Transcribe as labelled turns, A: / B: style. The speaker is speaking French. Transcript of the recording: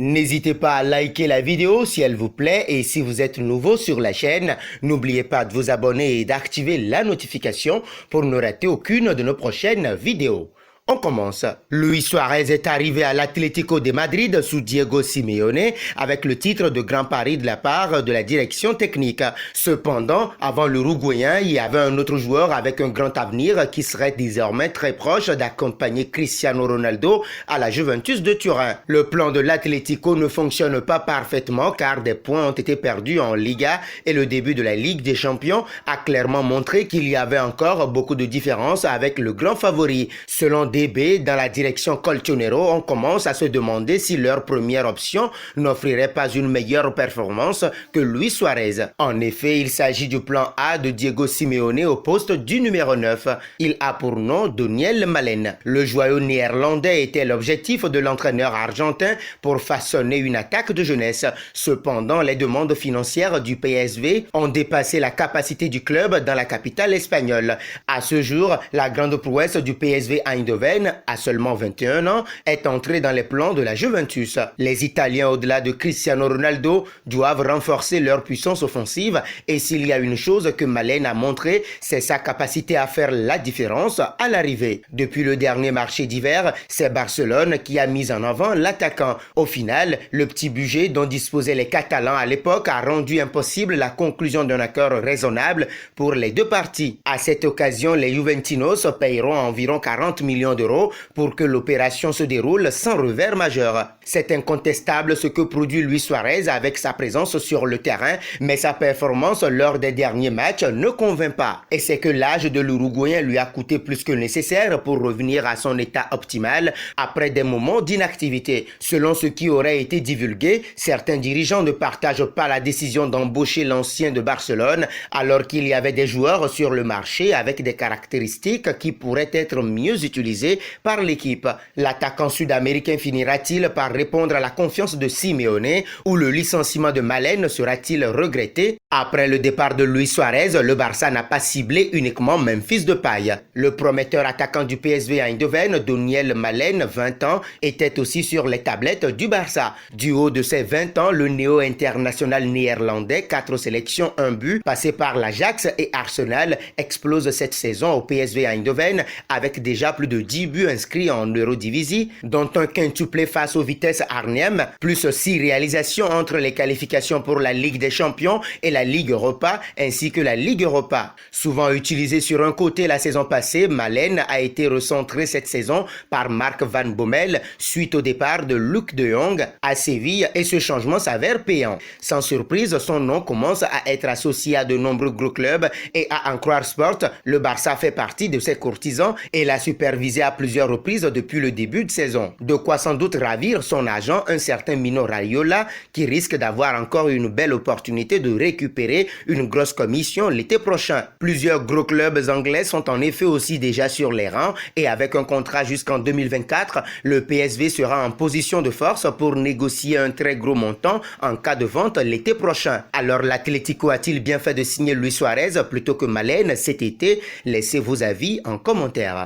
A: N'hésitez pas à liker la vidéo si elle vous plaît et si vous êtes nouveau sur la chaîne, n'oubliez pas de vous abonner et d'activer la notification pour ne rater aucune de nos prochaines vidéos. On commence. Luis Suarez est arrivé à l'Atlético de Madrid sous Diego Simeone avec le titre de grand pari de la part de la direction technique. Cependant, avant l'Uruguayen, il y avait un autre joueur avec un grand avenir qui serait désormais très proche d'accompagner Cristiano Ronaldo à la Juventus de Turin. Le plan de l'Atlético ne fonctionne pas parfaitement car des points ont été perdus en Liga et le début de la Ligue des Champions a clairement montré qu'il y avait encore beaucoup de différences avec le grand favori. Selon DB, dans la direction Colchonero, on commence à se demander si leur première option n'offrirait pas une meilleure performance que Luis Suarez. En effet, il s'agit du plan A de Diego Simeone au poste du numéro 9. Il a pour nom Daniel Malen. Le joyau néerlandais était l'objectif de l'entraîneur argentin pour façonner une attaque de jeunesse. Cependant, les demandes financières du PSV ont dépassé la capacité du club dans la capitale espagnole. À ce jour, la grande prouesse du PSV Eindhoven, à seulement 21 ans, est entré dans les plans de la Juventus. Les Italiens, au-delà de Cristiano Ronaldo, doivent renforcer leur puissance offensive et s'il y a une chose que Malen a montré, c'est sa capacité à faire la différence à l'arrivée. Depuis le dernier marché d'hiver, c'est Barcelone qui a mis en avant l'attaquant. Au final, le petit budget dont disposaient les Catalans à l'époque a rendu impossible la conclusion d'un accord raisonnable pour les deux parties. À cette occasion, les Juventinos paieront environ 40 millions d'euros pour que l'opération se déroule sans revers majeur. C'est incontestable ce que produit Luis Suarez avec sa présence sur le terrain, mais sa performance lors des derniers matchs ne convainc pas. Et c'est que l'âge de l'Uruguayen lui a coûté plus que nécessaire pour revenir à son état optimal après des moments d'inactivité. Selon ce qui aurait été divulgué, certains dirigeants ne partagent pas la décision d'embaucher l'ancien de Barcelone alors qu'il y avait des joueurs sur le marché avec des caractéristiques qui pourraient être mieux utilisées par l'équipe. L'attaquant sud-américain finira-t-il par répondre à la confiance de Simeone ou le licenciement de Malen sera-t-il regretté? Après le départ de Luis Suarez, le Barça n'a pas ciblé uniquement Memphis Depay. Le prometteur attaquant du PSV Eindhoven, Daniel Malen, 20 ans, était aussi sur les tablettes du Barça. Du haut de ses 20 ans, le néo-international néerlandais, 4 sélections, 1 but, passé par l'Ajax et Arsenal, explose cette saison au PSV Eindhoven avec déjà plus de 10 buts inscrits en Eurodivisie, dont un quintuplé face aux Vitesse Arnhem, plus 6 réalisations entre les qualifications pour la Ligue des Champions et la Ligue Europa, ainsi que la Ligue Europa. Souvent utilisé sur un côté la saison passée, Malen a été recentré cette saison par Marc Van Bommel suite au départ de Luc de Jong à Séville et ce changement s'avère payant. Sans surprise, son nom commence à être associé à de nombreux gros clubs et à en croire Sport, le Barça fait partie de ses courtisans et l'a supervisé à plusieurs reprises depuis le début de saison. De quoi sans doute ravir son agent, un certain Mino Raiola, qui risque d'avoir encore une belle opportunité de récupérer une grosse commission l'été prochain. Plusieurs gros clubs anglais sont en effet aussi déjà sur les rangs et avec un contrat jusqu'en 2024, le PSV sera en position de force pour négocier un très gros montant en cas de vente l'été prochain. Alors l'Atlético a-t-il bien fait de signer Luis Suarez plutôt que Malen cet été? Laissez vos avis en commentaire.